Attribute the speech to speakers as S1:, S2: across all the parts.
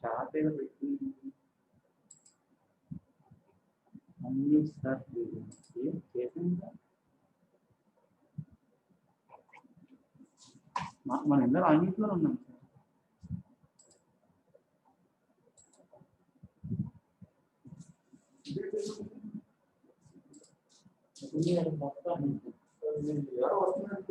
S1: Chart ఏదో పెట్టి అన్ని సార్ ఏం చేసిందా మన అందరూ అన్నింటిలో ఉన్నాం సార్ మొత్తం ఎవరు వస్తున్నారు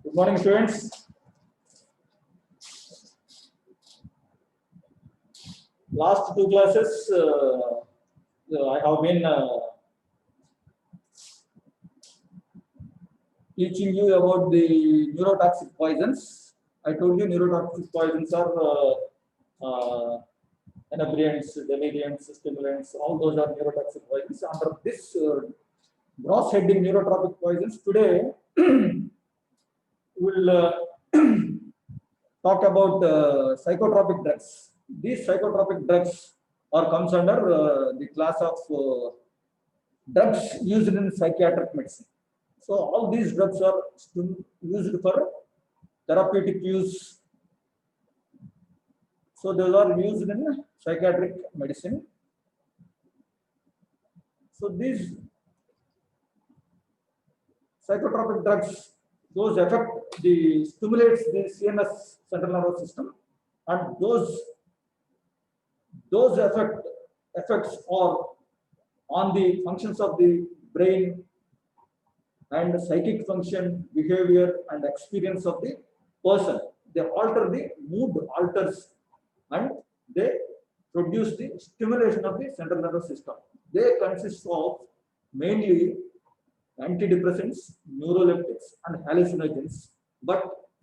S1: Good morning, students. Last two classes, I have been teaching you about the neurotoxic poisons. I told you neurotoxic poisons are inebriants, deliriants, stimulants. All those are neurotoxic poisons. Under this gross heading, neurotropic poisons, today we'll talk about psychotropic drugs. These psychotropic drugs are comes under the class of drugs used in psychiatric medicine. So all these drugs are used for therapeutic use. So those are used in psychiatric medicine. So these psychotropic drugs, those affect the stimulates the CNS central nervous system, and those effects are on the functions of the brain and psychic function, behavior, and experience of the person. They alter the mood, alters, and they produce the stimulation of the central nervous system. They consist of mainly antidepressants, neuroleptics, and hallucinogens. But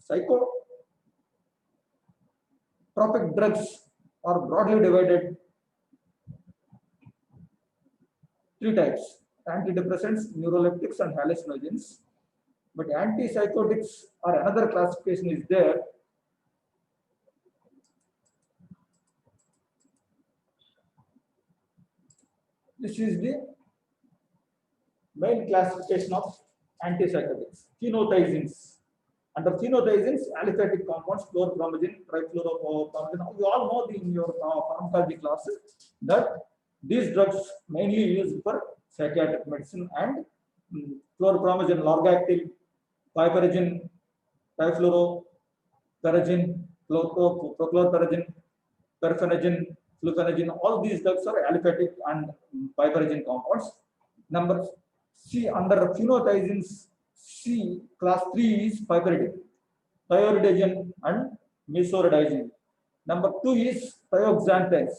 S1: psychotropic drugs are broadly divided three types: antidepressants, neuroleptics, and hallucinogens. But antipsychotics or another classification is there. This is the main classification of antipsychotics. Phenothiazines. Under phenothiazines, aliphatic compounds, chlorpromazine, trifluoropromazine. You all know in your pharmacology classes that these drugs mainly used for psychiatric medicine, and chlorpromazine, lorgactil, piperazine, trifluoroperazine, prochlorperazine, perfenazine, fluphenazine. All these drugs are aliphatic and piperazine compounds. Number C, under phenothiazines, C class 3 is piperidine, thioridazine, and mesoridazine. Number 2 is thioxanthines,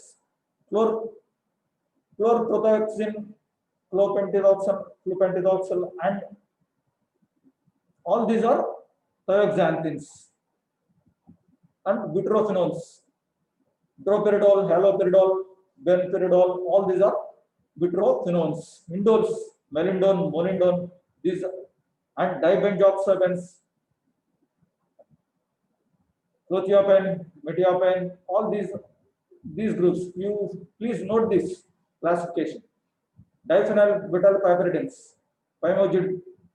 S1: chlorprothoxin, clopentitoxal, and all these are thioxanthines. And butyrophenols, droperidol, haloperidol, benperidol, all these are butyrophenols. Indoles, melindone, molindone, these, and dibenzoxazines, clothiopine, metiopine, all these groups. You please note this classification: diphenyl butyl piperidines, pymogid,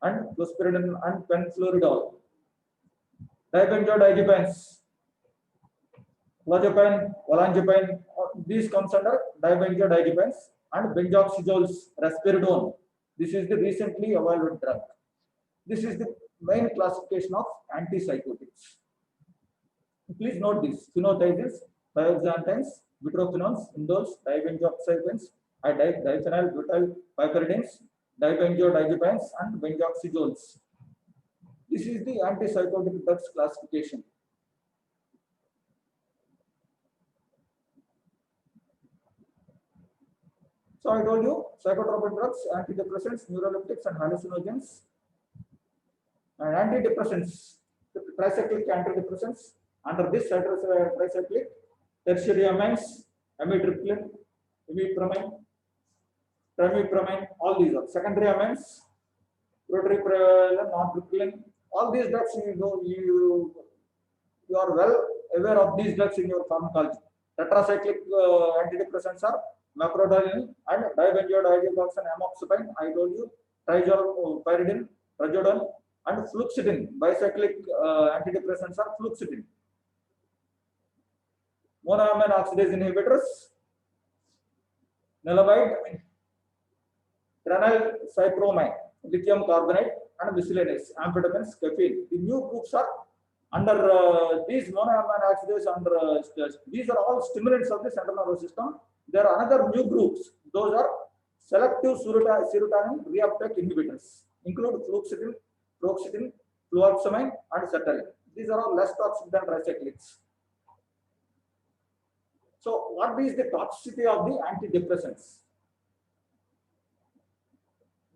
S1: and clospiridine, and penfluridol. Dibenzodiazepines, clozapine, olanzapine, these comes under dibenzodiazepines, and benzoxazoles, risperidone. This is the recently available drug. This is the main classification of antipsychotics. Please note this: phenothiazines, thioxanthines, butyrophenols, indoles, dibenzoxazepines, diphenyl butyl piperidines, dibenzodiazepines, and benzoxazoles. This is the antipsychotic drugs classification. So I told you psychotropic drugs, antidepressants, neuroleptics, and hallucinogens. And antidepressants, tricyclic antidepressants. Under this tricyclic, tertiary amines, amitriptyline, imipramine, trimipramine, all these are secondary amines, protriptyline, nortriptyline. All these drugs you you are well aware of these drugs in your pharmacology. Tetracyclic antidepressants are meprodolone and dibenzodiazepine, amoxicillin. I told you trizolpyridine, trazodone, and fluoxetine. Bicyclic antidepressants are fluoxetine. Monoamine oxidase inhibitors, niloxide, phenylcypromide, lithium carbonate, and miscellaneous amphetamines, caffeine. The new groups are under these monoamine oxidase. These are all stimulants of the central nervous system. There are another new groups. Those are selective serotonin reuptake inhibitors. Include fluoxetine, paroxetine, fluoxamine, and sertraline. These are all less toxic than tricyclics. So, what is the toxicity of the antidepressants?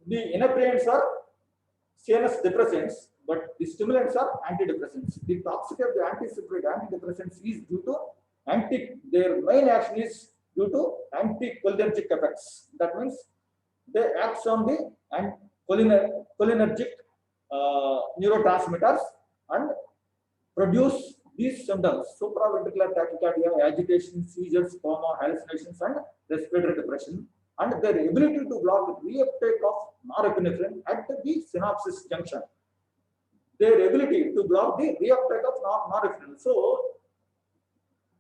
S1: The inebriants are CNS depressants, but the stimulants are antidepressants. The toxicity of the antidepressants is due to their main action is due to anticholinergic effects. That means they act on the cholinergic neurotransmitters and produce these symptoms: supraventricular tachycardia, agitation, seizures, coma, hallucinations, and respiratory depression. And their ability to block the reuptake of norepinephrine at the synapse junction. Their ability to block the reuptake of norepinephrine. So,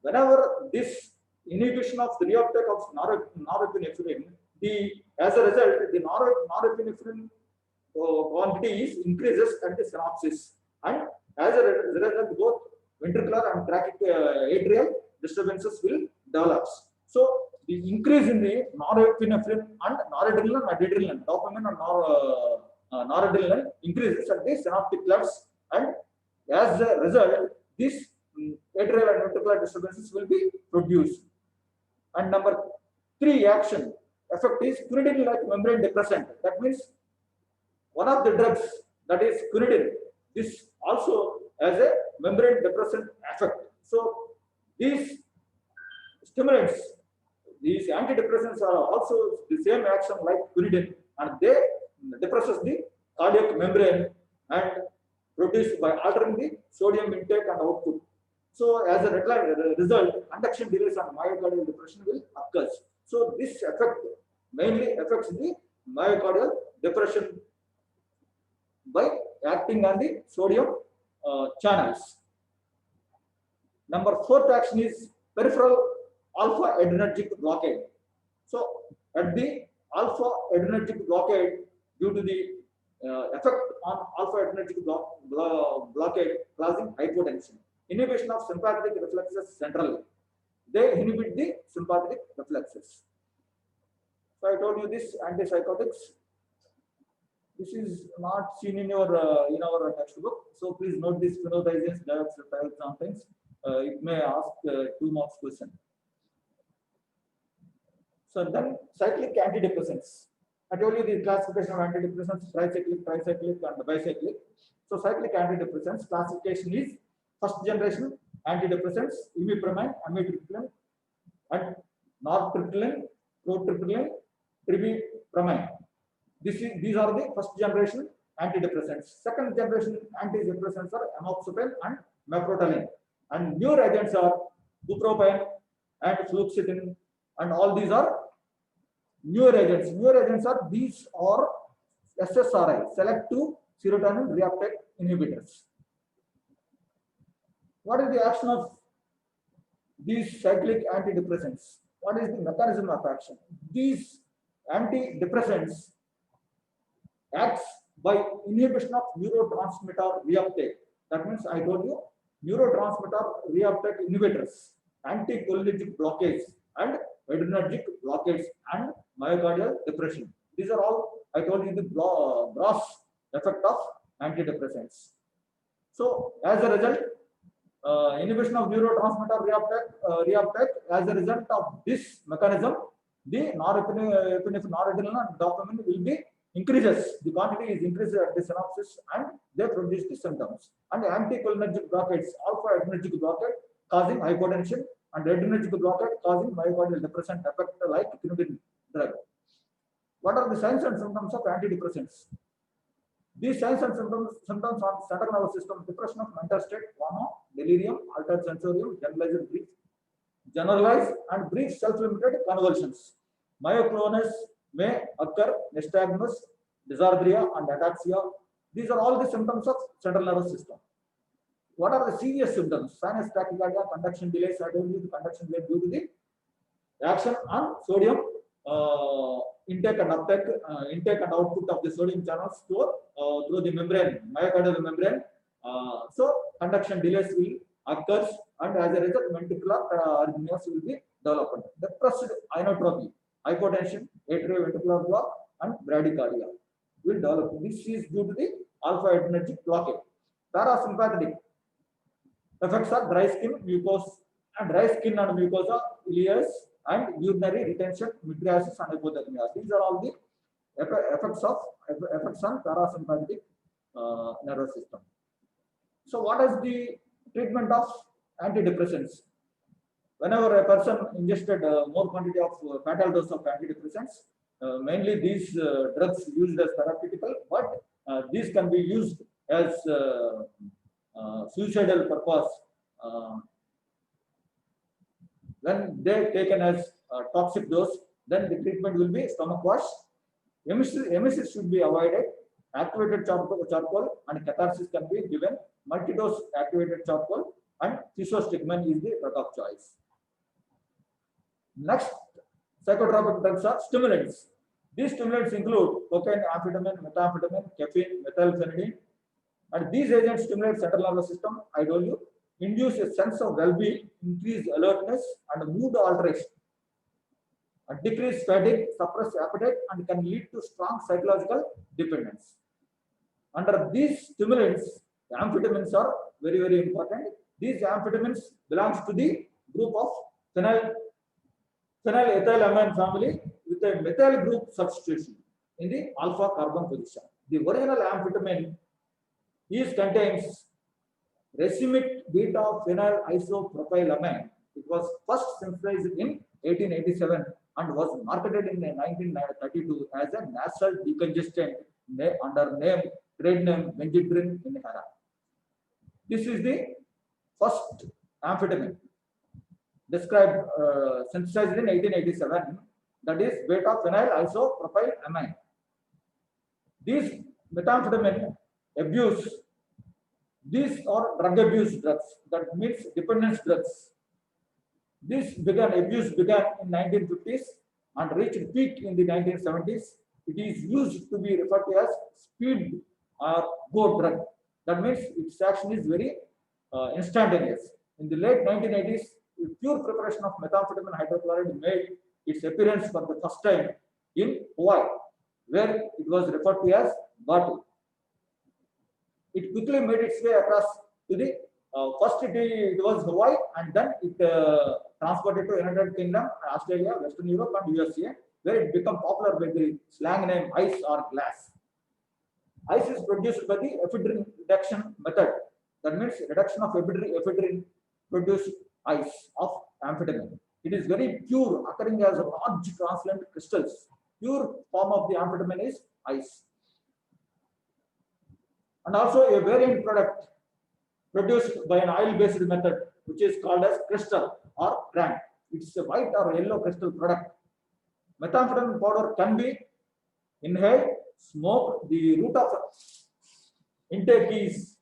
S1: whenever this inhibition of the reuptake of norepinephrine, as a result, the norepinephrine quantity is increases at the synapses, and as a result, both ventricular and atrial disturbances will develop. So, the increase in the norepinephrine and noradrenaline and adrenaline, dopamine and noradrenaline increases at the synaptic clefts, and as a result, these atrial and ventricular disturbances will be produced. And number 3 action effect is quinidine-like membrane depressant. That means one of the drugs, that is quinidine, this also has a membrane depressant effect. So these stimulants, these antidepressants are also the same action like quinidine, and they depresses the cardiac membrane and produced by altering the sodium intake and output. So as a result, conduction delays and myocardial depression will occur. So this effect mainly affects the myocardial depression by acting on the sodium channels. Number 4th action is peripheral alpha adrenergic blockade. So at the alpha adrenergic blockade, due to the effect on alpha adrenergic blockade causing hypotension, inhibition of sympathetic reflexes centrally. They inhibit the sympathetic reflexes. So I told you this antipsychotics. This is not seen in your in our textbook. So please note this: phenothiazines, dioxythiazines. It may ask 2 marks question. So then cyclic antidepressants. I told you the classification of antidepressants: tricyclic, and bicyclic. So cyclic antidepressants classification is first generation antidepressants: imipramine, amitriptyline, and nortriptyline, protriptyline, tribipramine. These are the first generation antidepressants. Second generation antidepressants are amoxicillin and meprodolone. And newer agents are bupropion and fluoxetine, and all these are newer agents. Newer agents are these are SSRI, selective serotonin reuptake inhibitors. What is the action of these cyclic antidepressants? What is the mechanism of action? These antidepressants acts by inhibition of neurotransmitter reuptake. That means I told you neurotransmitter reuptake inhibitors, anticholinergic blockades, and adrenergic blockades, and myocardial depression. These are all I told you the gross effect of antidepressants. So as a result, inhibition of neurotransmitter reuptake, as a result of this mechanism, the norepinephrine, noradrenaline, and dopamine will be increases. The quantity is increased at the synapses, and they produce the symptoms. And anticholinergic blockades, alpha adrenergic blockade causing hypotension, and adrenergic blockade causing myocardial depression effect like quinidine drug. What are the signs and symptoms of antidepressants? These signs and symptoms on central nervous system: depression of mental state, coma, delirium, corrected sensorium, generalized and brief self-limited convulsions. Myoclonus may occur, nystagmus, dysarthria, and ataxia. These are all the symptoms of central nervous system. What are the serious symptoms? Sinus tachycardia, conduction delays. I told you the conduction delay due to the action on sodium intake and uptake, intake and output of the sodium channels through the membrane, myocardial membrane. So conduction delays will occur, and as a result, ventricular arrhythmias will be developed. Depressed inotropy, hypotension, atrioventricular block, and bradycardia will develop. This is due to the alpha adrenergic blockade. Parasympathetic effects are dry skin, mucosa, and mucosa, ileus, and urinary retention, mydriasis, and hypothermia. These are all the effects on parasympathetic nervous system. So, what is the treatment of antidepressants? Whenever a person ingested more quantity of fatal dose of antidepressants, mainly these drugs used as therapeutical, but these can be used as suicidal purpose when they taken as toxic dose. Then the treatment will be stomach wash. Emesis should be avoided. Activated charcoal and catharsis can be given. Multidose activated charcoal and physostigmine is the drug of choice. Next, psychotropic drugs are stimulants. These stimulants include cocaine, amphetamine, methamphetamine, caffeine, methylphenidine, and these agents stimulate central nervous system. I told you, induce a sense of well-being, increase alertness and mood alteration, and decrease fatigue, suppress appetite, and can lead to strong psychological dependence. Under these stimulants, the amphetamines are very, very important. These amphetamines belongs to the group of phenylethylamine family with a methyl group substitution in the alpha carbon position. The original amphetamine contains racemic beta phenyl isopropylamine. It was first synthesized in 1887 and was marketed in 1932 as a nasal decongestant under trade name Benzedrine Inhara. This is the first amphetamine described, synthesized in 1887, that is beta phenyl isopropylamine. These methamphetamine abuse, these are drug abuse drugs, that means dependence drugs. Abuse began in 1950s and reached peak in the 1970s. It is used to be referred to as speed or go drug. That means its action is very instantaneous. In the late 1980s, pure preparation of methamphetamine hydrochloride made its appearance for the first time in Hawaii, where it was referred to as bottle. It quickly made its way across to the first it was Hawaii, and then it transported to United Kingdom, Australia, Western Europe, and USA, where it became popular by the slang name ice or glass. Ice is produced by the ephedrine reduction method. That means reduction of ephedrine produced ice of amphetamine. It is very pure, occurring as large translucent crystals. Pure form of the amphetamine is ice. And also a variant product produced by an oil-based method, which is called as crystal or crank. It's a white or yellow crystal product. Methamphetamine powder can be inhaled, smoked. The route of intake is,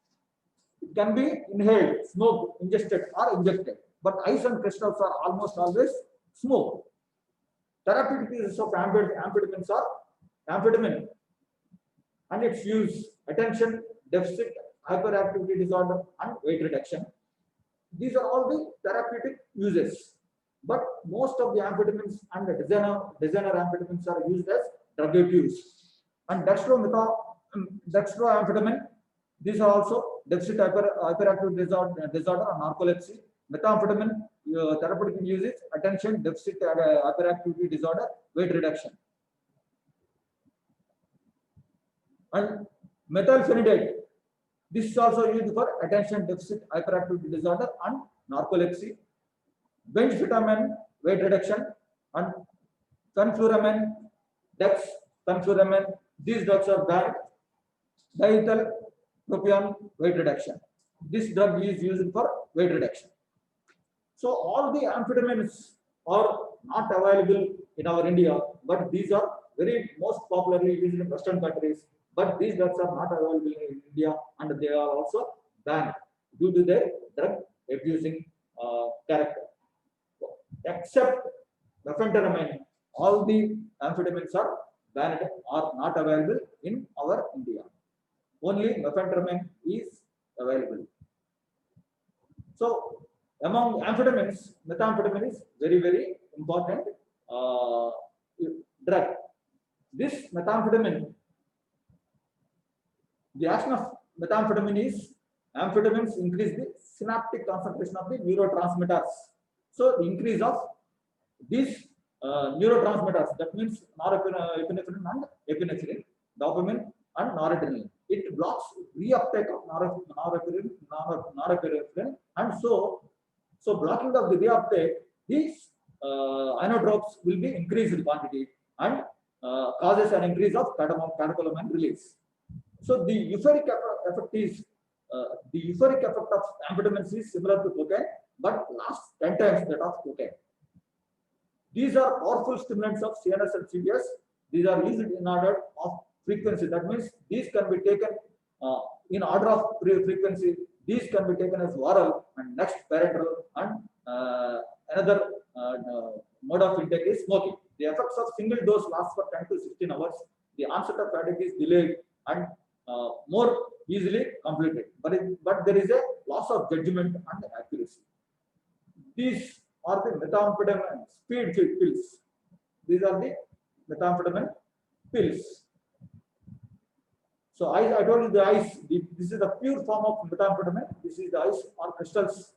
S1: it can be inhaled, smoked, ingested, or injected. But ice and crystals are almost always smoked. Therapeutic uses of amphetamines are amphetamine and its use: attention deficit hyperactivity disorder and weight reduction. These are all the therapeutic uses. But most of the amphetamines and the designer amphetamines are used as drug abuse. And dextroamphetamine, these are also deficit hyperactivity disorder and narcolepsy. Methamphetamine therapeutic uses: attention deficit hyperactivity disorder, weight reduction. And methylphenidate, this is also used for attention deficit hyperactivity disorder and narcolepsy. Benchphetamine, weight reduction, and fenfluramine, dexfenfluramine, these drugs are banned. Diethylpropion, weight reduction. This drug is used for weight reduction. So all the amphetamines are not available in our India, but these are very most popularly used in Western countries. But these drugs are not available in India, and they are also banned due to their drug abusing character. Except methamphetamine, all the amphetamines are banned or not available in our India. Only methamphetamine is available. So among amphetamines, methamphetamine is very important uh, drug. This methamphetamine, the action of methamphetamine is amphetamines increase the synaptic concentration of the neurotransmitters. So the increase of these neurotransmitters, that means norepinephrine and epinephrine, dopamine and noradrenaline. It blocks reuptake of norepinephrine, and so blocking of the reuptake, these inotropes will be increased in quantity and causes an increase of catecholamine release. So the euphoric effect is the euphoric effect of amphetamines is similar to cocaine, but lasts 10 times that of cocaine. These are powerful stimulants of CNS and CBS. These are used in order of frequency. That means these can be taken in order of frequency. These can be taken as oral and next parenteral, and another mode of intake is smoking. The effects of single dose lasts for 10 to 16 hours. The onset of fatigue is delayed and more easily completed. But there is a loss of judgment and accuracy. These are the methamphetamine speed pills. These are the methamphetamine pills. So I told you the ice. This is the pure form of methamphetamine. This is the ice or crystals,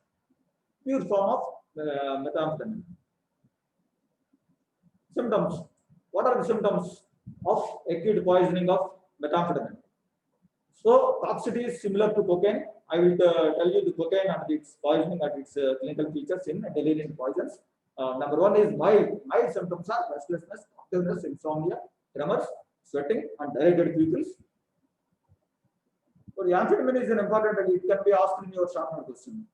S1: pure form of methamphetamine. Symptoms. What are the symptoms of acute poisoning of methamphetamine? So toxicity is similar to cocaine. I will tell you the cocaine and its poisoning and its clinical features in delirium poisons. Number one is mild. Mild symptoms are restlessness, activeness, insomnia, tremors, sweating, and dilated pupils. So the amphetamine is an important, and it can be asked in your short note question.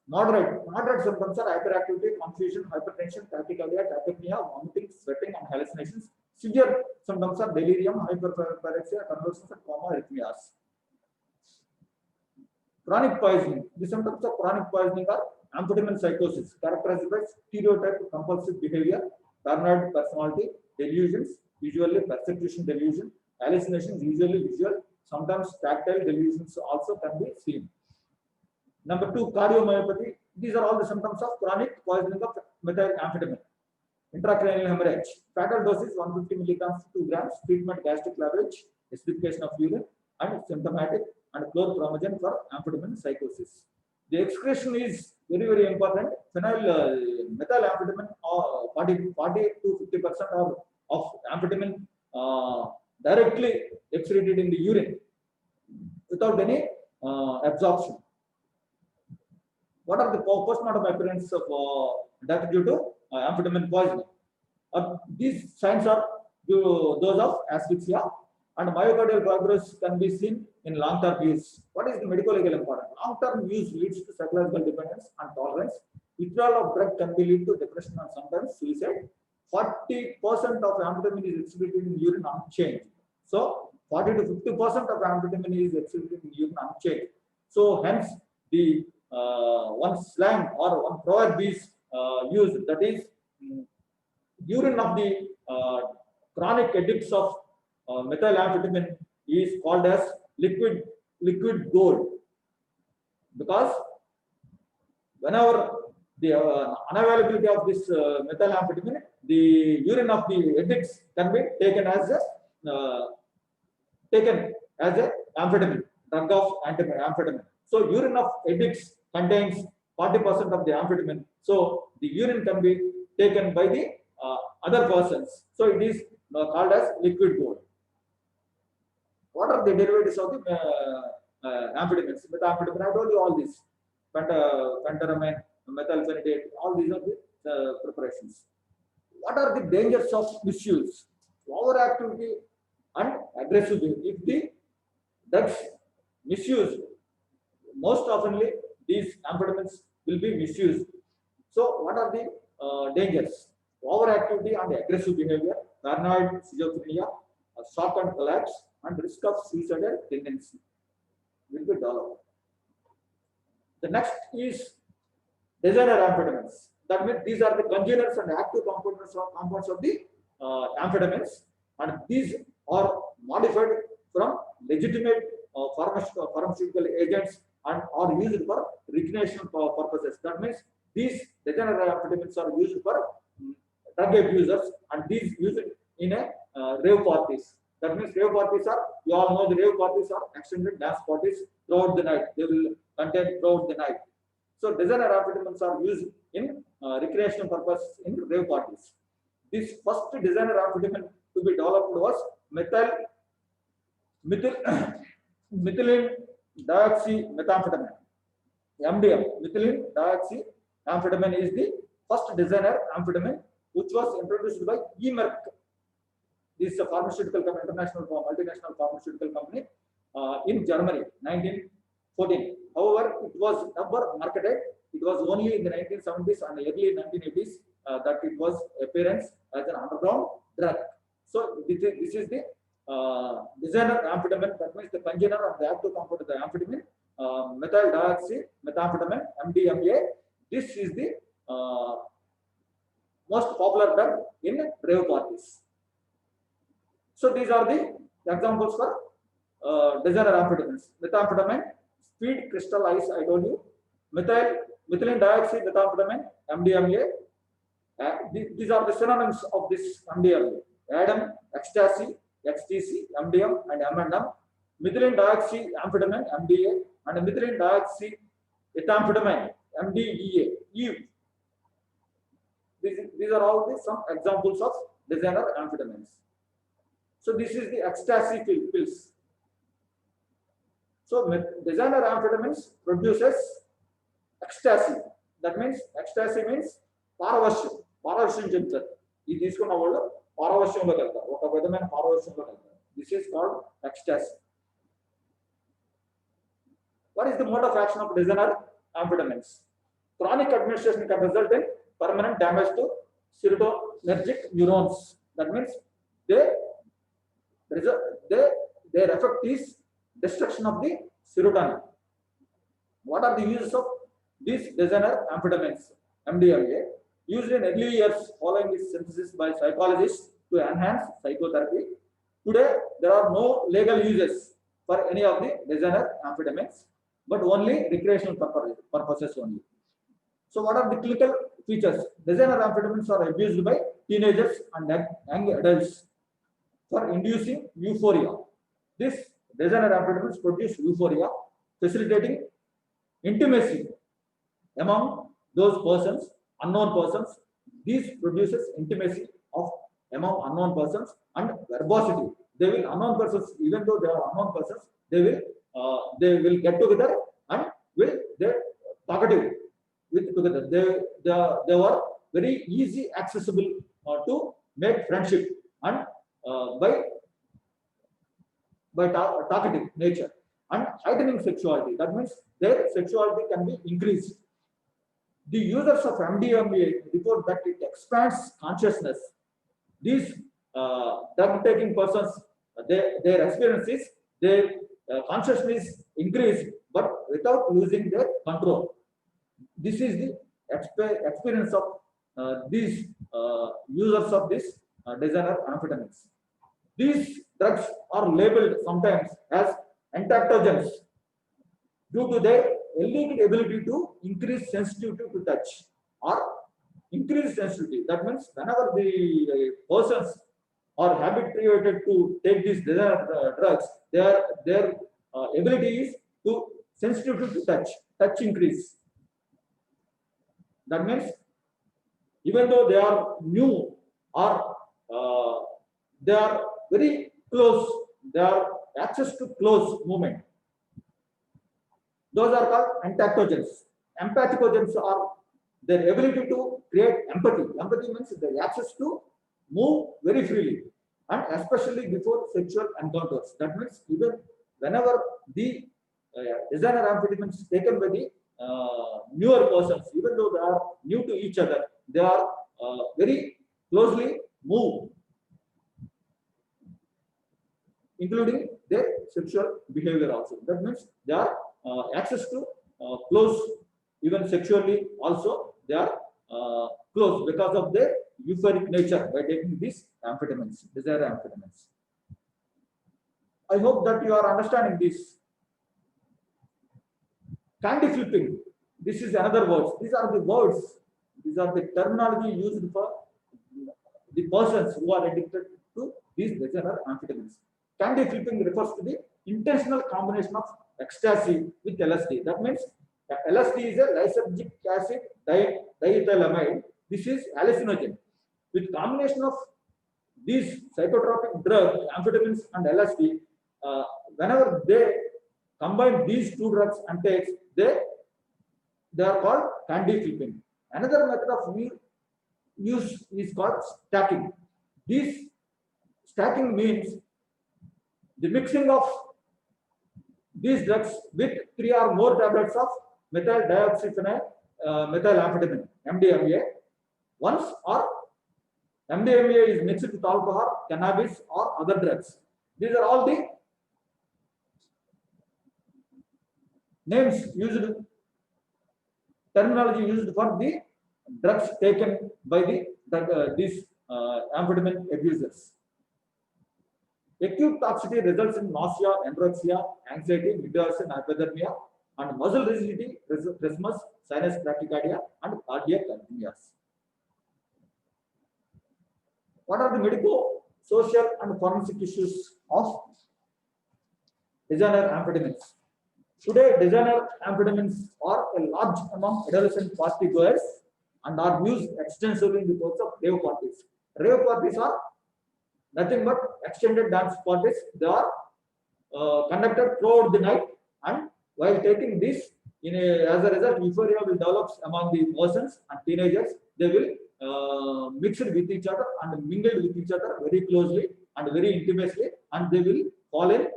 S1: Moderate symptoms are hyperactivity, confusion, hypertension, tachycardia, tachypnea, vomiting, sweating, and hallucinations. Severe symptoms are delirium, hyperpyrexia, convulsions, and coma, arrhythmias. Chronic poisoning. The symptoms of chronic poisoning are amphetamine psychosis, characterized by stereotyped compulsive behavior, paranoid personality, delusions, usually persecution delusion, hallucinations, usually visual, sometimes tactile delusions also can be seen. Number two, cardiomyopathy. These are all the symptoms of chronic poisoning of methamphetamine. Intracranial hemorrhage. Fatal dose is 150 milligrams to 2 grams. Treatment gastric lavage, acidification of urine, and symptomatic, and chlorpromazine for amphetamine psychosis. The excretion is very important. Methylamphetamine, 40 to 50% of amphetamine directly excreted in the urine without any absorption. What are the postmortem appearances of death due to amphetamine poisoning? These signs are those of asphyxia, and myocardial fibrosis can be seen in long-term use. What is the medico-legal important? Long-term use leads to psychological dependence and tolerance. Withdrawal of drug can be lead to depression and sometimes suicide. 40% of amphetamine is excreted in urine unchanged. So 40 to 50% of amphetamine is excreted in urine unchanged. So hence the one slang or one proverb is used, that is urine of the chronic addicts of methylamphetamine is called as liquid gold, because whenever the unavailability of this methylamphetamine, the urine of the addicts can be taken as a amphetamine, drug of amphetamine. So urine of addicts contains 40% of the amphetamine. So the urine can be taken by the other persons. So it is called as liquid gold. What are the derivatives of the amphetamines? Methamphetamine, I told you all this. Phentermine, methylphenidate, all these are the preparations. What are the dangers of misuse? Overactivity and aggressive behavior. If the drugs misused, most oftenly these amphetamines will be misused. So what are the dangers? Overactivity and aggressive behavior, paranoid schizophrenia, shock and collapse, and risk of suicidal tendency will be developed. The next is designer amphetamines. That means these are the congeners and active compounds of the amphetamines, and these are modified from legitimate pharmaceutical agents and are used for recreational purposes. That means these designer amphetamines are used for drug abusers, and these used in a rave parties. That means rave parties are, you all know the rave parties are extended dance parties throughout the night. They will contain throughout the night. So designer amphetamines are used in recreational purpose in rave parties. This first designer amphetamine to be developed was methyl methylene dioxymethamphetamine, MDM. Methylene dioxyamphetamine is the first designer amphetamine which was introduced by E. Merck. This is a pharmaceutical company, international multinational pharmaceutical company in Germany, 1914. However, it was never marketed. It was only in the 1970s and early 1980s that it was appearance as an underground drug. So this is the designer amphetamine. That means the congener of the active compound of the amphetamine, methyl dioxymethamphetamine, MDMA. This is the most popular drug in rave parties. So these are the examples for designer amphetamines. Methamphetamine, speed crystal ice, I told you. Methylene dioxymethamphetamine, MDMA. These are the synonyms of this MDMA. Adam, ecstasy, XTC, MDM, and M&M. Methylene dioxyamphetamine, MDA, and methylene dioxyamphetamine, MDEA. Eve. These are all some examples of designer amphetamines. So this is the ecstasy pills. So designer amphetamines produces ecstasy. That means ecstasy means paravasham. Paravasham చెప్తారు. ఇది తీసుకున్న వాళ్ళు పారవశ్యంలోకి వెళ్తారు. ఒక విధమైన పారవశ్యంలోకి వెళ్తారు. This is called ecstasy. What is the mode of action of designer amphetamines? Chronic administration can result in permanent damage to serotonergic neurons. That means their effect is destruction of the serotonin. What are the uses of these designer amphetamines? MDMA used in early years following its synthesis by psychologists to enhance psychotherapy. Today there are no legal uses for any of the designer amphetamines, but only recreational purposes only. So what are the clinical features? Designer amphetamines are abused by teenagers and young adults for inducing euphoria. This designer amphetamines produce euphoria, facilitating intimacy among those persons, unknown persons. This produces intimacy of among unknown persons and verbosity. They will unknown persons, even though they are unknown persons, they will get together and they talkative with together. They were very easy accessible to make friendship and by talkative nature and heightening sexuality. That means their sexuality can be increased. The users of MDMA report that it expands consciousness. These drug-taking persons, their experience is their consciousness increased, but without losing their control. This is the experience of these users of this designer amphetamines. These drugs are labeled sometimes as entactogens due to their alleged ability to increase sensitivity to touch or increase sensitivity. That means whenever the persons are habituated to take these designer drugs, their ability is to sensitivity to touch increase. That means even though they are new or they are very close, they are access to close movement. Those are called entactogens. Empathicogens are their ability to create empathy. Empathy means the access to move very freely, and especially before sexual encounters. That means even whenever the designer amphetamines taken by the newer persons, even though they are new to each other, they are very closely moved, including their sexual behavior also. That means they are access to close, even sexually also they are close because of their euphoric nature by taking these amphetamines, desire amphetamines. I hope that you are understanding this. Candy flipping. This is another words. These are the words. These are the terminology used for the persons who are addicted to these desire amphetamines. Candy flipping refers to the intentional combination of ecstasy with LSD. That means LSD is a lysergic acid diethylamide. This is hallucinogen. With combination of these psychotropic drugs, amphetamines and LSD, whenever they combine these two drugs and takes, they are called candy flipping. Another method of use is called stacking. This stacking means the mixing of these drugs with 3 or more tablets of methyl dioxyphenyl methylamphetamine (MDMA) once, or MDMA is mixed with alcohol, cannabis, or other drugs. These are all the names used, terminology used for the drugs taken by these amphetamine abusers. Acute toxicity results in nausea, anorexia, anxiety, withdrawal, hypothermia, and muscle rigidity, trismus, sinus tachycardia, and cardiac arrhythmias. What are the medical, social, and forensic issues of designer amphetamines? Today, designer amphetamines are a large among adolescent party goers and are used extensively in the course of rave parties. Rave parties are nothing but extended dance parties. They are conducted throughout the night, and while taking this, as a result, euphoria will develop among the persons and teenagers. They will mix with each other and mingle with each other very closely and very intimately, and they will fall in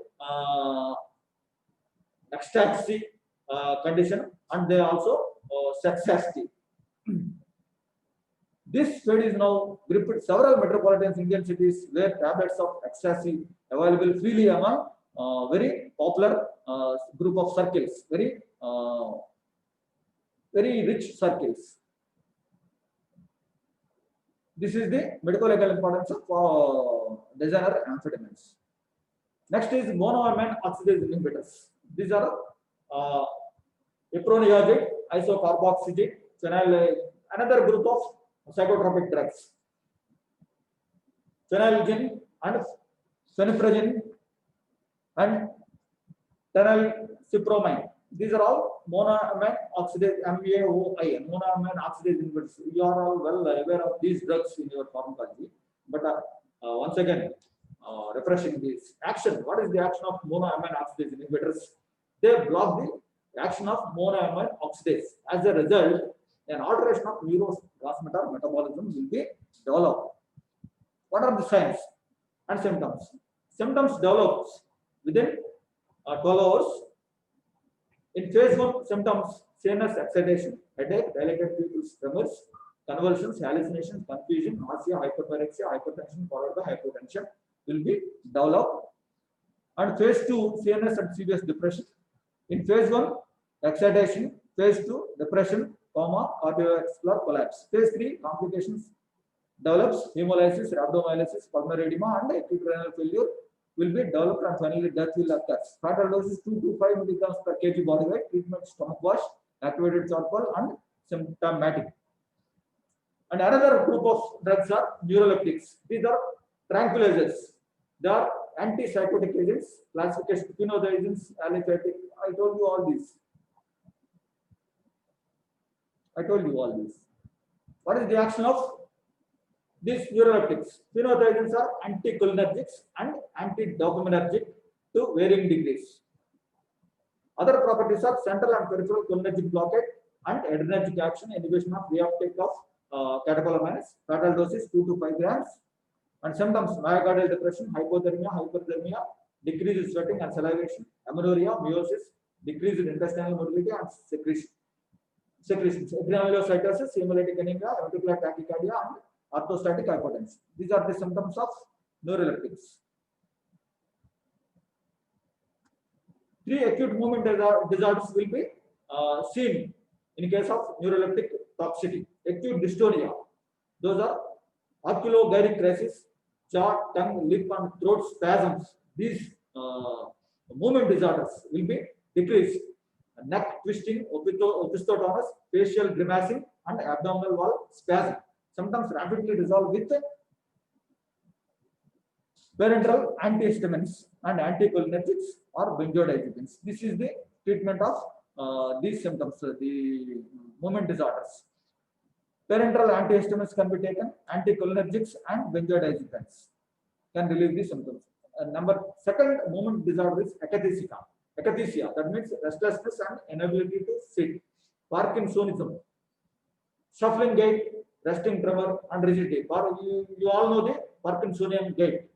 S1: ecstasy condition, and they also sexacity. This trade is now gripped several metropolitan Indian cities where tablets of ecstasy available freely among very popular group of circles, very rich circles. This is the medical legal importance of designer amphetamines. Next is monoamine oxidase inhibitors. These are iproniazid, isocarboxygate, phenyl, another group of psychotropic drugs. Phenylgin and pheniprazine and phenylcypromine. These are all monoamine oxidase, MAOI, monoamine oxidase inhibitors. You are all well aware of these drugs in your pharmacology. But once again, refreshing this action. What is the action of monoamine oxidase inhibitors? They block the action of monoamine oxidase. As a result, an alteration of neurotransmitter metabolism will be developed. What are the signs and symptoms? Symptoms develop within 12 hours. In phase 1, symptoms: CNS excitation, headache, dilated pupils, tremors, convulsions, hallucinations, confusion, nausea, hyperpyrexia, hypertension followed by hypotension will be developed. And phase 2, CNS and serious depression. In phase 1, excitation. Phase 2, depression, coma, cardiovascular collapse. Phase 3, complications develops, hemolysis, rhabdomyolysis, pulmonary edema, and acute renal failure will be developed, and finally death will occur. Fatal dose is 2 to 5 milligrams per kg body weight. Treatment: stomach wash, activated charcoal, and symptomatic. And another group of drugs are neuroleptics. These are tranquilizers. They are antipsychotic agents. Classification: phenothiazines, aliphatic. I told you all this. What is the action of these neuroleptics? Phenothiazines are anticholinergics and antidopaminergic to varying degrees. Other properties are central and peripheral cholinergic blockade and adrenergic action, inhibition of reuptake of catecholamines. Fatal dose is 2 to 5 grams. And symptoms: myocardial depression, hypothermia, hyperthermia, decreased sweating and salivation, amenorrhea, meiosis, decreased intestinal motility and secretion. secretions: granulocytosis, hemolytic anemia, ventricular tachycardia, and orthostatic hypotension. These are the symptoms of neuroleptics. 3 acute movement disorders will be seen in case of neuroleptic toxicity. Acute dystonia, those are oculogyric crisis, jaw, tongue, lip, and throat spasms. These movement disorders will be decreased. Neck twisting, opisthotonus, facial grimacing, and abdominal wall spasm. Sometimes rapidly resolve with parenteral antihistamines and anticholinergics or benzodiazepines. This is the treatment of these symptoms, the movement disorders. Parenteral antihistamines can be taken, anticholinergics and benzodiazepines can relieve the symptoms. Second movement disorder is akathisia. Akathisia, that means restlessness and inability to sit. Parkinsonism, shuffling gait, resting tremor, and rigidity. You all know the Parkinsonian gait.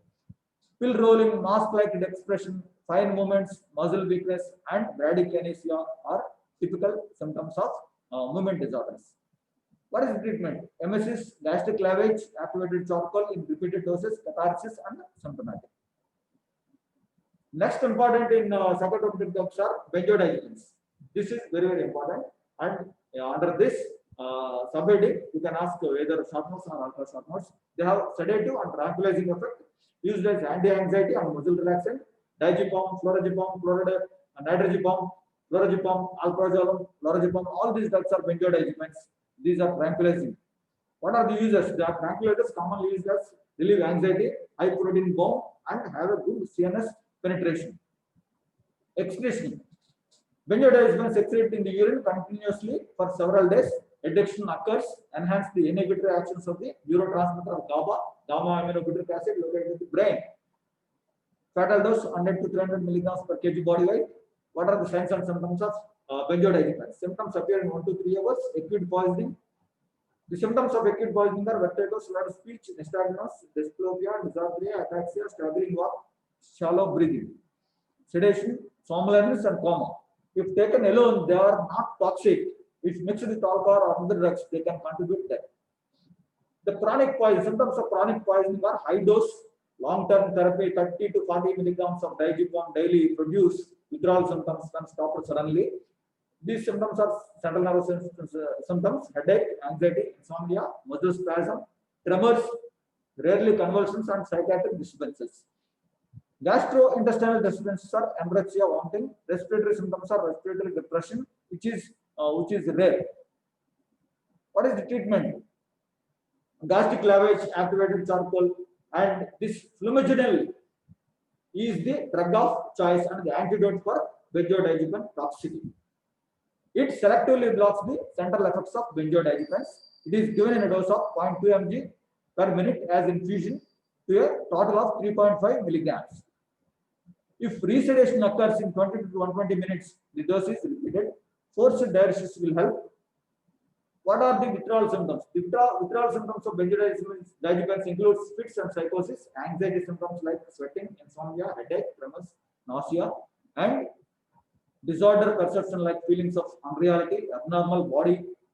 S1: Pill rolling, mask-like expression, fine movements, muscle weakness, and bradykinesia are typical symptoms of movement disorders. What is the treatment? Emesis, gastric lavage, activated charcoal in repeated doses, catharsis, and symptomatic. Next important in psychotropic drugs are benzodiazepines. This is very, very important. And under this subheading, you can ask whether short notes or ultra short notes. They have sedative and tranquilizing effect, used as anti-anxiety and muscle relaxant. Diazepam, florazepam, nidrazepam, florazepam, alprazolam, lorazepam. All these drugs are benzodiazepines. These are tranquilizing. What are the uses? They are tranquilizers commonly used as relieve anxiety, high protein bomb, and have a good CNS penetration. Excretion. Benzodiazepines secrete in the urine continuously for several days. Addiction occurs, enhance the inhibitory actions of the neurotransmitter of GABA, gamma-aminobutyric acid located in the brain. Fatal dose 100 to 300 milligrams per kg body weight. What are the signs and symptoms of benzodiazepines? Symptoms appear in 1 to 3 hours. Acute poisoning. The symptoms of acute poisoning are vertigo, slurred speech, nystagmus, dysplophia, dysarthria, ataxia, staggering walk, shallow breathing, sedation, somnolence, and coma. If taken alone, they are not toxic. If mixed with alcohol or other drugs, they can contribute death. The chronic poison, symptoms of chronic poisoning are high dose, long-term therapy, 30 to 40 milligrams of diazepam daily produce withdrawal symptoms when stopped suddenly. These symptoms are central nervous symptoms: headache, anxiety, insomnia, muscle spasm, tremors, rarely convulsions, and psychiatric disturbances. Gastrointestinal disturbances are anorexia, vomiting. Respiratory symptoms are respiratory depression, which is rare. What is the treatment? Gastric lavage, activated charcoal, and this flumazenil is the drug of choice and the antidote for benzodiazepine toxicity. It selectively blocks the central effects of benzodiazepines. It is given in a dose of 0.2 mg per minute as infusion to a total of 3.5 milligrams. If resedation occurs in 20 to 120 minutes, the dose is repeated. Forced diuresis will help. What are the withdrawal symptoms? Withdrawal symptoms of benzodiazepines include fits and psychosis, anxiety symptoms like sweating, insomnia, headache, tremors, nausea, and disorder perception like feelings of unreality, abnormal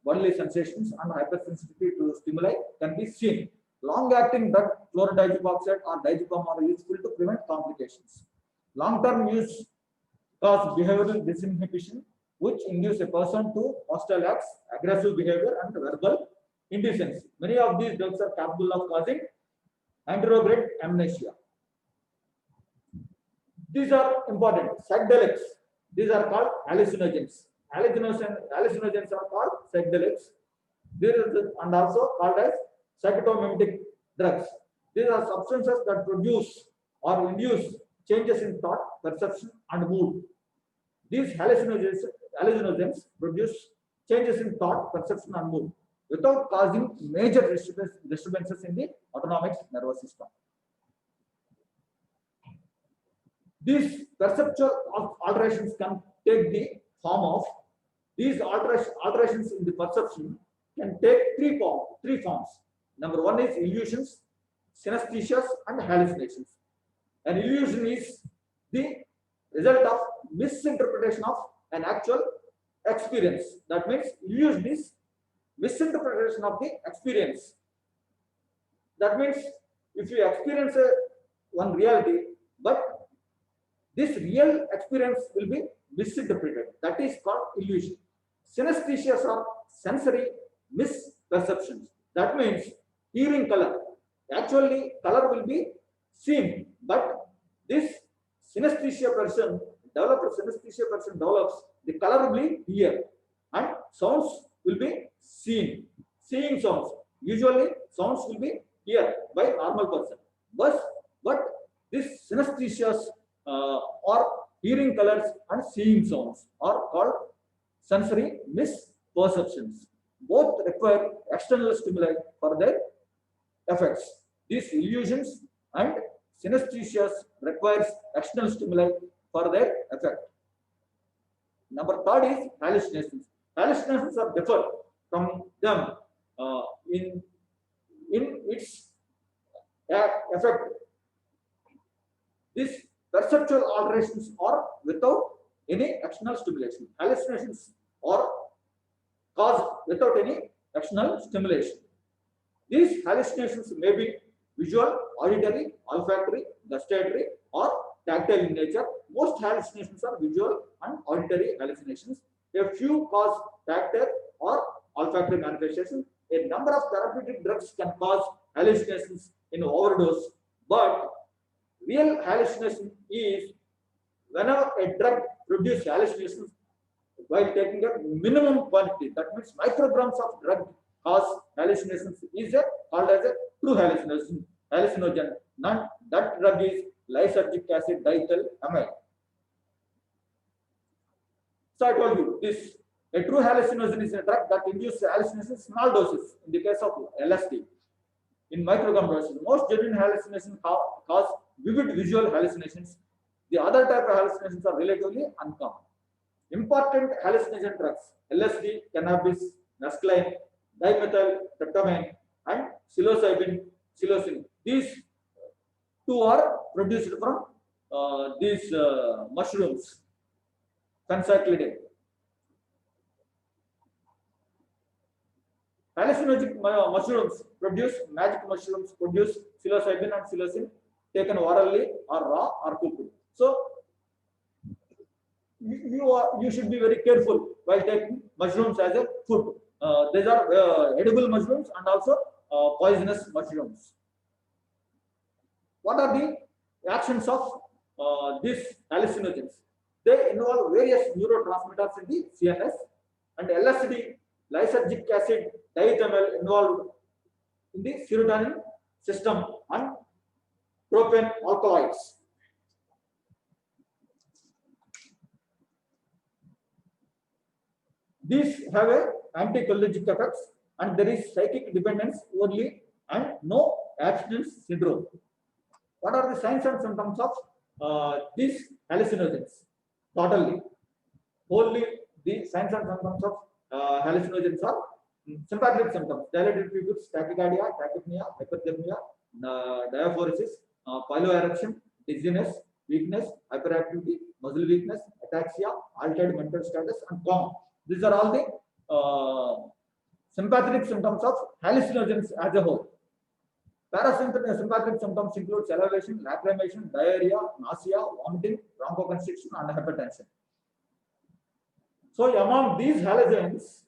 S1: bodily sensations, and hypersensitivity to stimuli can be seen. Long-acting drug chlorodiazepoxide or diazepam are useful to prevent complications. Long-term use cause behavioral disinhibition, which induce a person to hostile acts, aggressive behavior, and verbal indecency. Many of these drugs are capable of causing anterograde amnesia. These are important. Psychedelics. These are called hallucinogens. Hallucinogens are called psychedelics. And also called as psychotomimetic drugs. These are substances that produce or induce changes in thought, perception, and mood. These hallucinogens produce changes in thought, perception, and mood without causing major disturbances in the autonomic nervous system. These perceptual alterations can take the form of, these alterations in the perception can take three forms. Number one is illusions, synesthesias, and hallucinations. An illusion is the result of misinterpretation of an actual experience. That means illusion is misinterpretation of the experience. That means if you experience one reality, but this real experience will be misinterpreted. That is called illusion. Synesthesias are sensory misperceptions. That means hearing color. Actually, color will be seen, but this synesthesia person, develops the color will be here, and sounds will be seen. Seeing sounds. Usually, sounds will be here by normal person. But this synesthesias or hearing colors and seeing sounds are called sensory misperceptions. Both require external stimuli for their effects. These illusions and synesthesias requires external stimuli for their effect. Number third is hallucinations. Hallucinations are different from them in its effect. These perceptual alterations are without any external stimulation. Hallucinations are caused without any external stimulation. These hallucinations may be visual, auditory, olfactory, gustatory, or tactile in nature. Most hallucinations are visual and auditory hallucinations. A few cause tactile or olfactory manifestations. A number of therapeutic drugs can cause hallucinations in overdose, but real hallucination is whenever a drug produces hallucinations while taking a minimum quantity. That means micrograms of drug cause hallucinations is called as a true hallucinogen. None that drug is lysergic acid diethylamide. So I told you this. A true hallucinogen is a drug that induces hallucinations in small doses. In the case of LSD, in microgram doses, most genuine hallucinations cause vivid visual hallucinations. The other type of hallucinations are relatively uncommon. Important hallucinogen drugs: LSD, cannabis, mescaline, dimethyltryptamine, and psilocybin. These two are produced from these mushrooms, Phencyclidae. Hallucinogenic magic mushrooms produce psilocybin and psilocin taken orally or raw or cooked. So you should be very careful while taking mushrooms as a food. These are edible mushrooms and also poisonous mushrooms. What are the actions of these hallucinogens? They involve various neurotransmitters in the CNS, and LSD, lysergic acid diethylamide, involved in the serotonin system and tropane alkaloids. These have a anticholinergic effects, and there is psychic dependence only and no abstinence syndrome. What are the signs and symptoms of these hallucinogens? Totally, wholly the signs and symptoms of hallucinogens are sympathetic symptoms: dilated pupils, tachycardia, tachypnea, hyperthermia, diaphoresis, piloerection, dizziness, weakness, hyperactivity, muscle weakness, ataxia, altered mental status, and coma. These are all the sympathetic symptoms of hallucinogens as a whole. Parasympathetic symptoms include salivation, lacrimation, diarrhea, nausea, vomiting, bronchoconstriction, and hypertension. So among these hallucinogens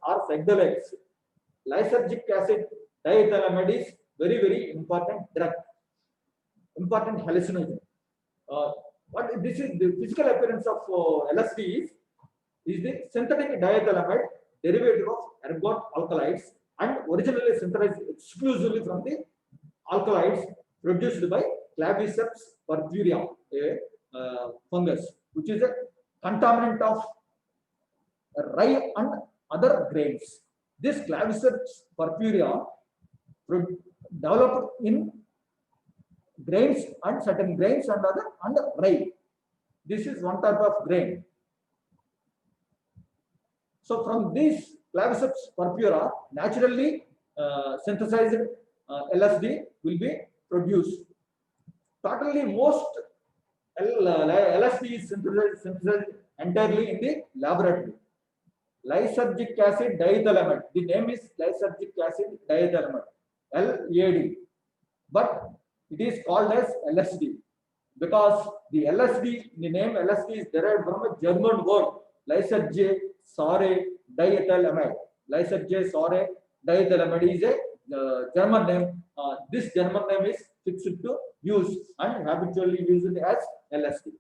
S1: are psychedelics. Lysergic acid diethylamide is very important drug, important hallucinogen. What this is the physical appearance of LSD is the synthetic diethylamide derivative of ergot alkaloids, and originally synthesized exclusively from the alkaloids produced by Claviceps purpurea, a fungus, which is a contaminant of rye and other grains. This Claviceps purpurea developed in grains and certain grains and rye. This is one type of grain. So from this Claviceps purpurea, naturally synthesized LSD will be produced. Totally most LSD is synthesized entirely in the laboratory. Lysergic acid diethylamide. The name is lysergic acid diethylamide, LAD, but it is called as LSD because the LSD, the name LSD is derived from a German word, Lysergic Säure diethylamide. Lysergic Säure diethylamide is a German name. This German name is fixed to use and habitually used as LSD.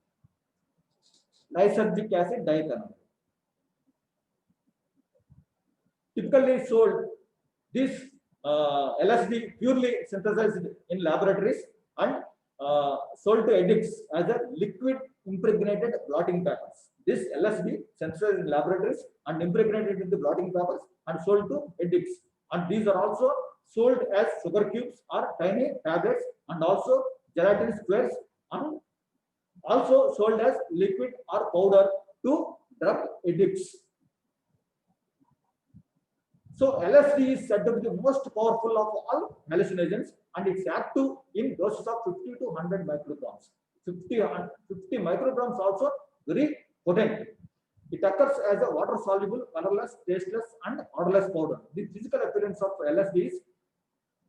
S1: Lysergic acid diethylamide. Typically sold, this LSD purely synthesized in laboratories and sold to addicts as a liquid impregnated blotting papers. This LSD synthesized in laboratories and impregnated into blotting papers and sold to addicts. And these are also sold as sugar cubes or tiny tablets and also gelatin squares and also sold as liquid or powder to drug addicts. So LSD is said to be the most powerful of all hallucinogens and it's active in doses of 50 to 100 micrograms. 50 micrograms also very potent. It occurs as a water-soluble, colorless, tasteless and odorless powder. The physical appearance of LSD is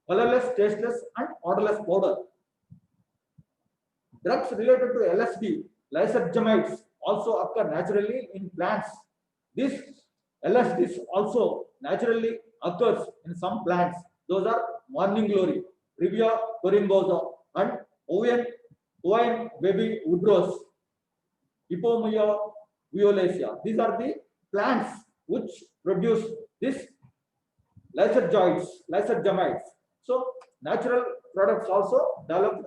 S1: colorless, tasteless and odorless powder. Drugs related to LSD, lysergamides, also occur naturally in plants. This LSD also naturally occurs in some plants. Those are morning glory, Rivia corimbosa, and Owen baby woodrose, Ipomia violacea. These are the plants which produce this lysergamides. So natural products also developed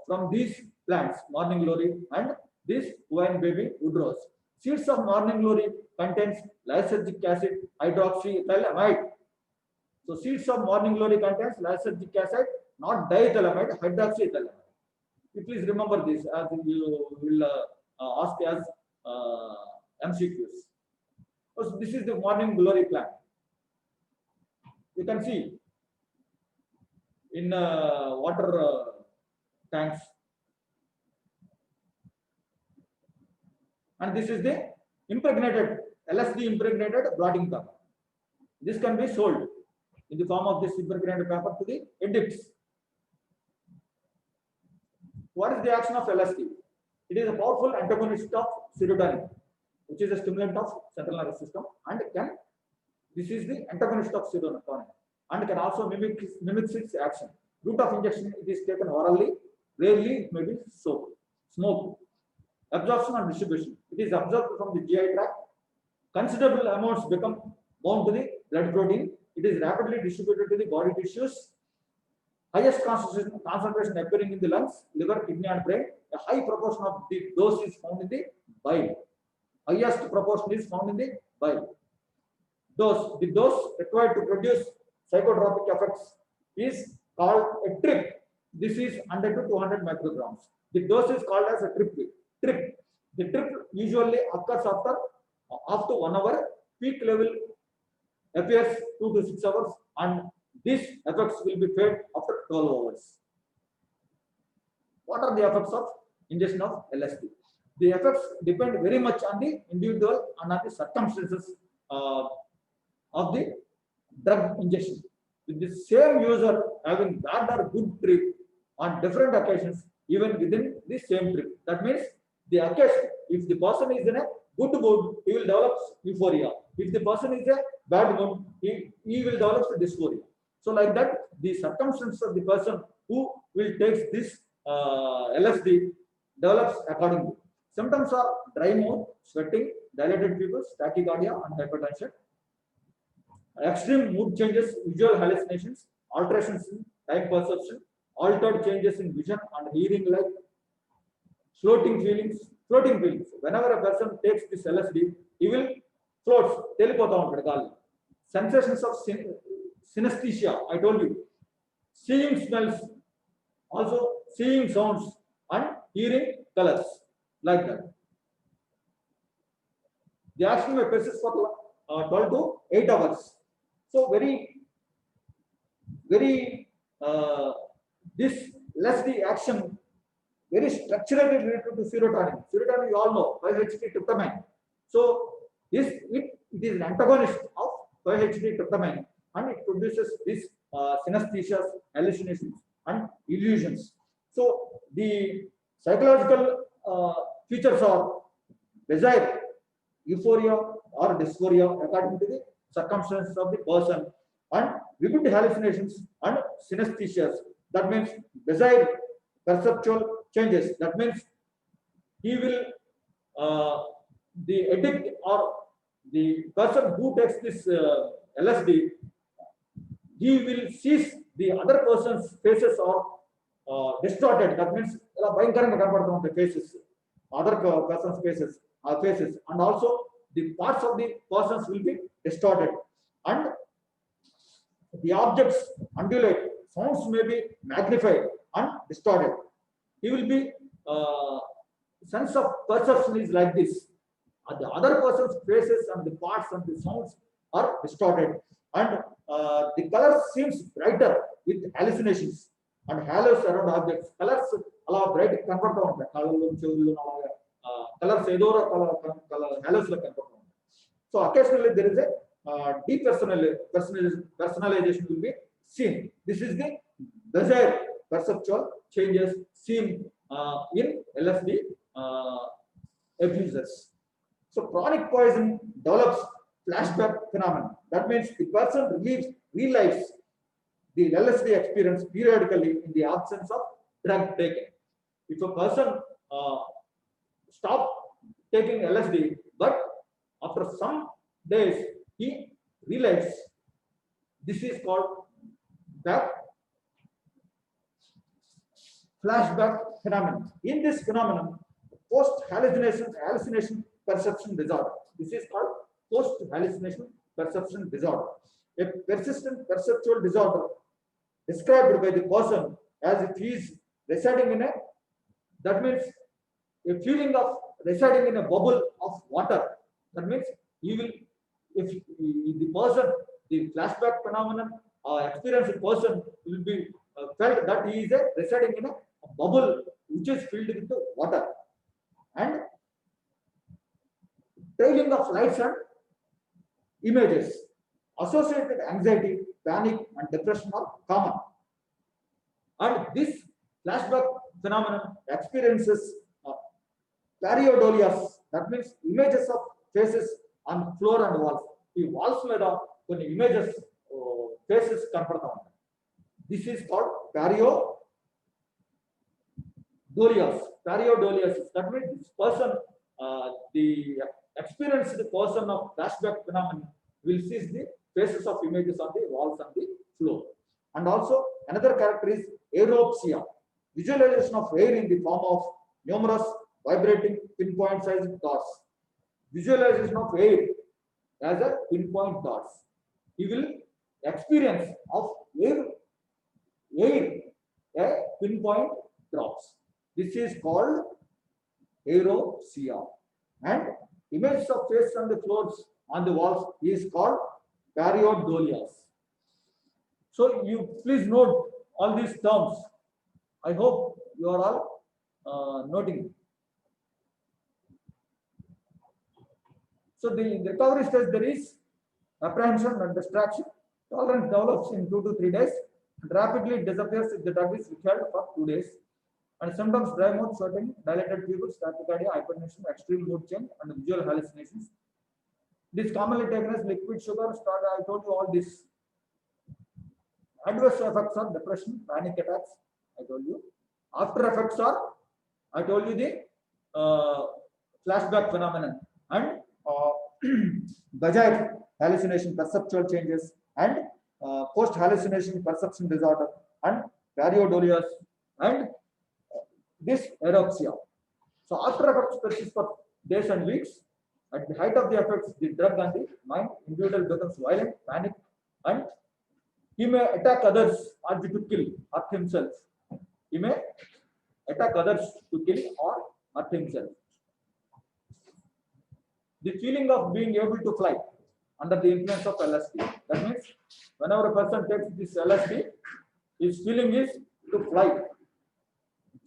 S1: from these plants, morning glory and this Owen baby woodrose. Seeds of morning glory contains lysergic acid hydroxyethylamide. So seeds of morning glory contains lysergic acid, not diethylamide, hydroxyethylamide. You please remember this as you will ask as MCQs. So this is the morning glory plant. You can see in water tanks. And this is the impregnated, LSD impregnated blotting paper. This can be sold in the form of this impregnated paper to the addicts. What is the action of LSD? It is a powerful antagonist of serotonin, which is a stimulant of central nervous system, and this is the antagonist of serotonin, and can also mimic its action. Route of injection, it is taken orally, rarely it may be smoked. Absorption and distribution. It is absorbed from the GI tract. Considerable amounts become bound to the blood protein. It is rapidly distributed to the body tissues. Highest concentration appearing in the lungs, liver, kidney, and brain. A high proportion of the dose is found in the bile. Highest proportion is found in the bile. The dose required to produce psychotropic effects is called a trip. This is 100 to 200 micrograms. The dose is called as a trip. The trip usually occurs after 1 hour. Peak level appears 2 to 6 hours, and these effects will be fed after 12 hours. What are the effects of ingestion of LSD? The effects depend very much on the individual and on the circumstances of the drug ingestion. With the same user having bad or good trip on different occasions, even within the same trip. That means the occasion, if the person is in a good mood, he will develop euphoria. If the person is a bad mood, he will develop dysphoria. So like that, the circumstances of the person who will take this LSD develops accordingly. Symptoms are dry mouth, sweating, dilated pupils, tachycardia, and hypertension. Extreme mood changes, visual hallucinations, alterations in time perception, altered changes in vision and hearing, like floating feelings. Whenever a person takes this LSD, he will float, teleport. Sensations of synesthesia, I told you. Seeing smells, also seeing sounds and hearing colors, like that. The action may persist for 12 to 8 hours. So very this LSD action very structurally related to serotonin. Serotonin, you all know, 5-HT-tryptamine. So it is an antagonist of 5-HT-tryptamine, and it produces this synesthesias, hallucinations, and illusions. So the psychological features are desire, euphoria, or dysphoria according to the circumstances of the person, and vivid hallucinations and synesthesias. That means desire, perceptual changes. That means he will the addict or the person who takes this LSD, he will seize the other person's faces or distorted. That means the faces, other person's faces, and also the parts of the persons will be distorted, and the objects undulate, sounds may be magnified and distorted. He will be sense of perception is like this. The other person's faces and the parts and the sounds are distorted, and the color seems brighter with hallucinations and halos around objects. Colors allow bright convert on colors halos convert. So occasionally there is a depersonalization will be seen. This is the desire perceptual changes seen in LSD abusers. So chronic poison develops flashback phenomenon. That means the person relives the LSD experience periodically in the absence of drug taking. If a person stop taking LSD, but after some days he relives, this is called flashback phenomenon. In this phenomenon, post hallucination perception disorder. This is called post hallucination perception disorder. A persistent perceptual disorder described by the person as if he is residing in a, that means a feeling of residing in a bubble of water. That means he will, if the person, the flashback phenomenon experienced person will be felt that he is residing in a bubble which is filled with water, and trailing of lights and images. Associated anxiety, panic, and depression are common. And this flashback phenomenon experiences pareidolias. That means images of faces on floor and walls. The walls made of when images faces convert on. This is called pareidolias. Pareidolias. That means this person, the experienced person of flashback phenomenon will see the faces of images on the walls and the floor. And also another character is aeropsia, visualization of air in the form of numerous vibrating pinpoint sized dots. Visualization of air as a pinpoint dots. He will experience of air a pinpoint drops. This is called aeropsia. And images of faces on the floors on the walls is called pareidolias. So you please note all these terms. I hope you are all noting. So the recovery stage, there is apprehension and distraction. Tolerance develops in 2 to 3 days and rapidly disappears if the drug is withheld for 2 days. And symptoms: dry mouth, sweating, dilated pupils, tachycardia, hypertension, extreme mood change, and visual hallucinations. It is commonly taken as liquid sugar. I told you all this. Adverse effects are depression, panic attacks. I told you. After effects are, I told you the flashback phenomenon and Bajaj hallucination, perceptual changes, and post hallucination perception disorder, and pareidolias, and this aeropsia. So after effects persist for days and weeks. At the height of the effects, the drug on the mind, individual becomes violent, panic, and he may attack others or to kill, hurt himself. He may attack others to kill or hurt himself. The feeling of being able to fly under the influence of LSD. That means whenever a person takes this LSD, his feeling is to fly.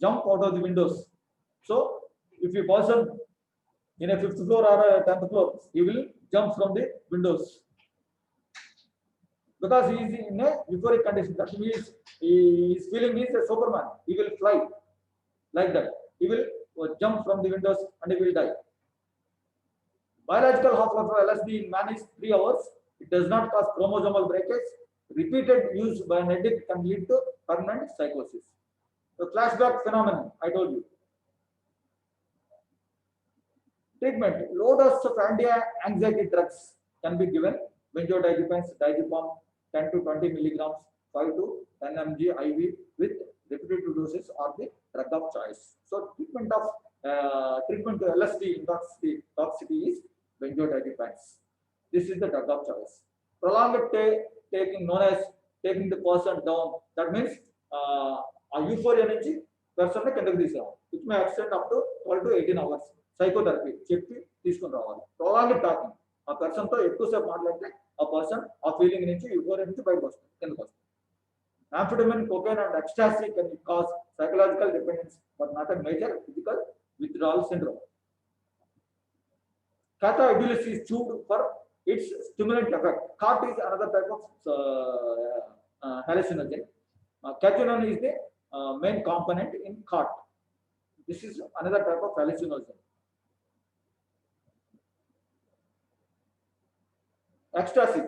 S1: jump out of the windows. So if a person in a 5th floor or a 10th floor, he will jump from the windows because he is in a euphoric condition. That means he is feeling he is a Superman. He will fly like that. He will jump from the windows and he will die. Biological half-life of LSD in man is 3 hours. It does not cause chromosomal breakage. Repeated use by an addict can lead to permanent psychosis. The flashback phenomenon, I told you. Treatment. Low dose of anti-anxiety drugs can be given. Benzodiazepines, diazepam, 10 to 20 milligrams, 5 to 10 mg IV with repetitive doses are the drug of choice. So treatment to LSD toxicity is benzodiazepines. This is the drug of choice. Prolonged taking, known as taking the person down. That means a euphoria energy person కిందకి తీసుకురావాలి. Which may extend up to 12 to 18 hours. Psychotherapy చెప్పి తీసుకుని రావాలి. Prolonged talking, ఆ person తో ఎక్కువసేపు మాట్లాడితే ఆ పర్సన్ ఆ ఫీలింగ్ నుంచి యూఫోరియా నుంచి బయటకు వస్తుంది, కిందకు వస్తుంది. Amphetamine, cocaine and ecstasy can cause psychological dependence but not a major physical withdrawal syndrome. Kata Idyllis is chewed for its stimulant effect. Khat is another type of hallucinogen. Cathinone is the main component in khat. This is another type of hallucinogen. Ecstasy.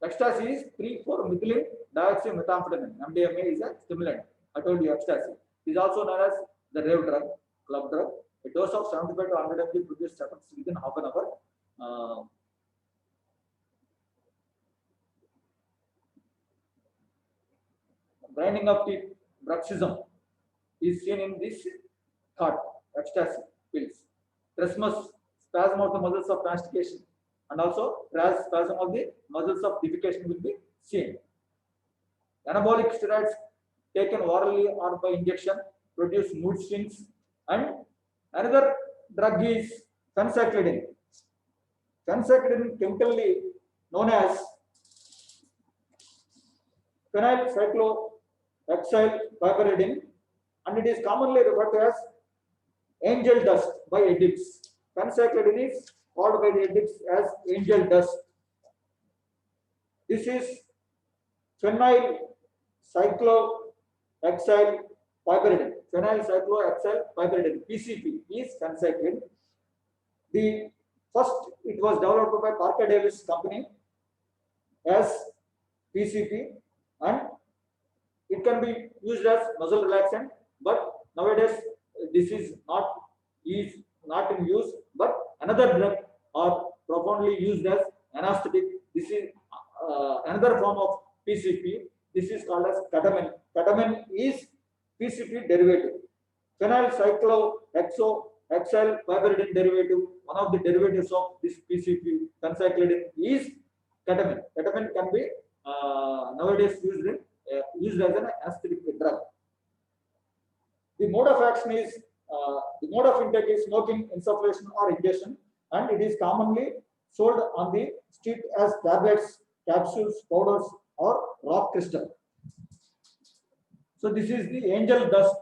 S1: Ecstasy is 3,4-methylene dioxymethamphetamine. MDMA is a stimulant. I told you ecstasy. It is also known as the rave drug, club drug. A dose of 75 to 100 mg produces effects within half an hour. Grinding of teeth, bruxism is seen in this thought, ecstasy pills. Trismus, spasm of the muscles of mastication, and also spasm of the muscles of defecation will be seen. Anabolic steroids taken orally or by injection produce mood swings, and another drug is phencyclidine. Phencyclidine, chemically known as phenyl cyclohexylpiperidine, and it is commonly referred to as angel dust by addicts. Phencyclidine is called by the addicts as angel dust. This is phenyl cyclohexylpiperidine. Phenyl cyclohexylpiperidine, PCP, is phencyclidine. The first, it was developed by Parker Davis Company as PCP, and it can be used as muscle relaxant, but nowadays this is not in use, but another drug are profoundly used as anesthetic. This is another form of PCP. This is called as ketamine. Ketamine is PCP derivative. Phenyl cyclohexylpiperidine derivative. One of the derivatives of this PCP, phencyclidine, is ketamine. Ketamine can be nowadays used as an anesthetic drug. The mode of action is the mode of intake is smoking, insufflation, or ingestion, and it is commonly sold on the street as tablets, capsules, powders, or rock crystal. So this is the angel dust.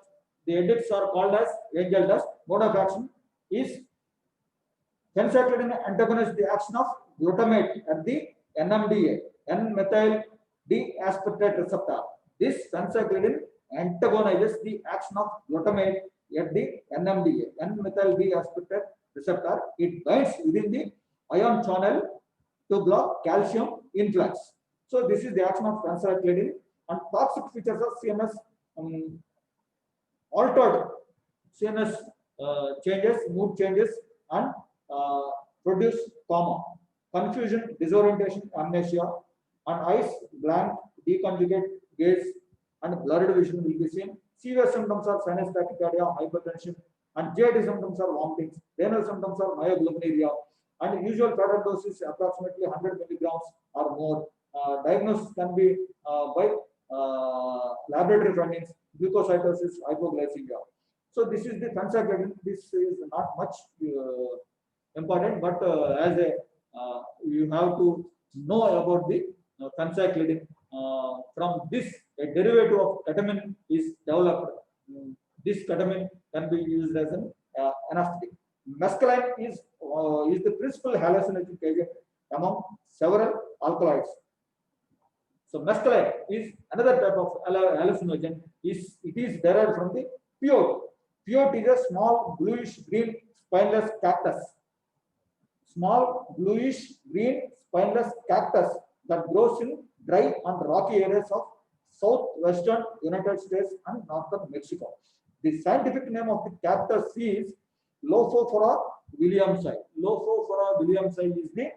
S1: The addicts are called as angel dust. Mode of action is phencyclidine antagonists the action of glutamate at the NMDA, N-methyl D-aspartate receptor. This phencyclidine antagonizes the action of glutamate at the NMDA, N-methyl D-aspartate receptor. It binds within the ion channel to block calcium influx. So this is the action of phencyclidine. And toxic features of CNS, altered CNS changes, mood changes, and produce coma, confusion, disorientation, amnesia, and eyes blank, deconjugate gaze, and blurred vision will be seen. Severe symptoms are sinus tachycardia, hypertension, and GIT symptoms are vomiting. Renal symptoms are myoglobinuria, and usual fatal dose is approximately 100 milligrams or more. Diagnosis can be by laboratory findings, glucocytosis, hypoglycemia. So this is the phencyclidine. This is not much important, but as a you have to know about the phencyclidine. From this, a derivative of ketamine is developed. This ketamine can be used as an anesthetic. Mescaline is the principal hallucinogenic agent among several alkaloids. So mescaline is another type of hallucinogen. It is derived from the peyote. Peyote is a small bluish green spineless cactus. Small bluish green spineless cactus that grows in dry and rocky areas of southwestern United States and northern Mexico. The scientific name of the cactus is Lophophora williamsi. Lophophora williamsi is the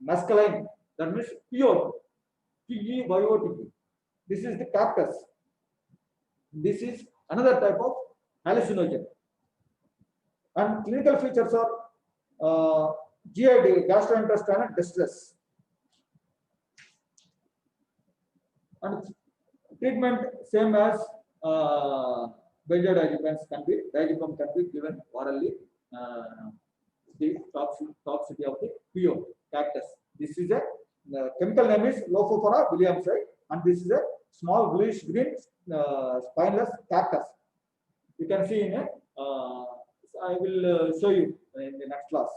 S1: mescaline, that means peyote. P-E-Y-O-T. This is the cactus. This is another type of hallucinogen. And clinical features are GID, gastrointestinal distress. And treatment same as benzodiazepines can be, diazepam can be given orally. The toxicity of the peyote cactus. This is a chemical name is Lophophora williamsi, and this is a small bluish green spineless cactus. You can see in a. I will show you in the next class.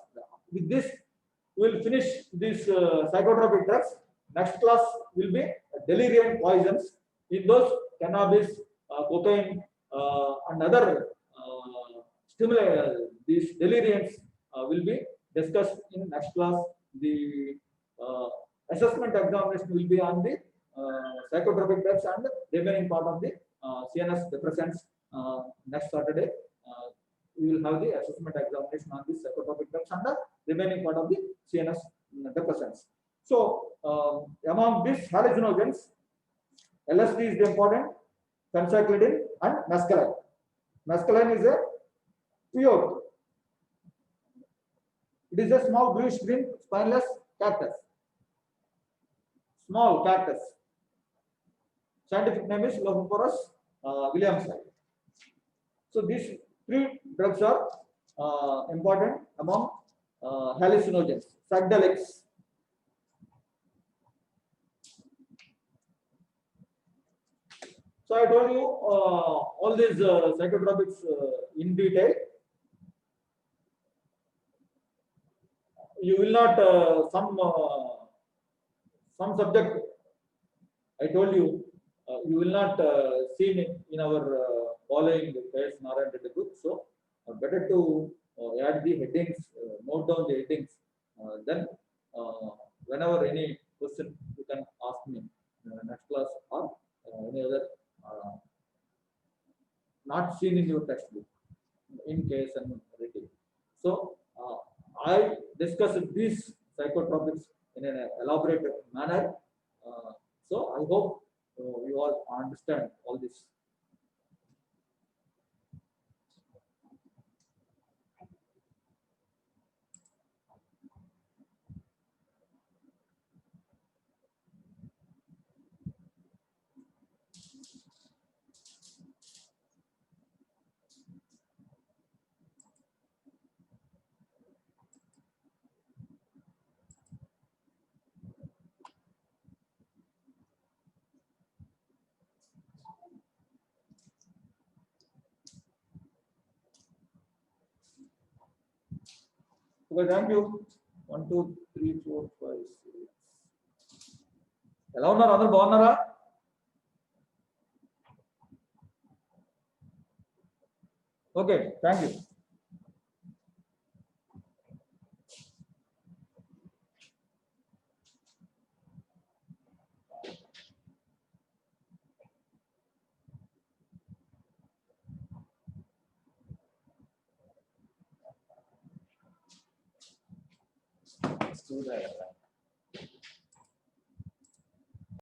S1: With this, we will finish these psychotropic drugs. Next class will be delirium poisons. In those, cannabis, cocaine, and other stimuli, these deliriums will be discussed in next class. The assessment examination will be on the psychotropic drugs and the remaining part of the CNS depressants. Next Saturday, we will have the assessment examination on the psychotropic drugs and the remaining part of the CNS depressants. So, among these hallucinogens, LSD is the important, phencyclidine and mescaline. Mescaline is a peyote. It is a small bluish green spineless cactus. Small cactus. Scientific name is Lophophorus williamsi. So these three drugs are important among hallucinogens, psychedelics. So I told you all these psychotropics in detail. You will not some subject I told you you will not see in our following K.S. Narayan Reddy book. So better to add the headings, note down the headings. Then whenever any question you can ask me next class or any other not seen in your textbook in K.S. Reddy. So I discussed these psychotropics in an elaborate manner. So I hope you all understand all this. Okay, thank you. 1, 2, 3, 4, 5, 6. ఎలా ఉన్నారు అందరూ బాగున్నారా? Okay, thank you. Let's do that.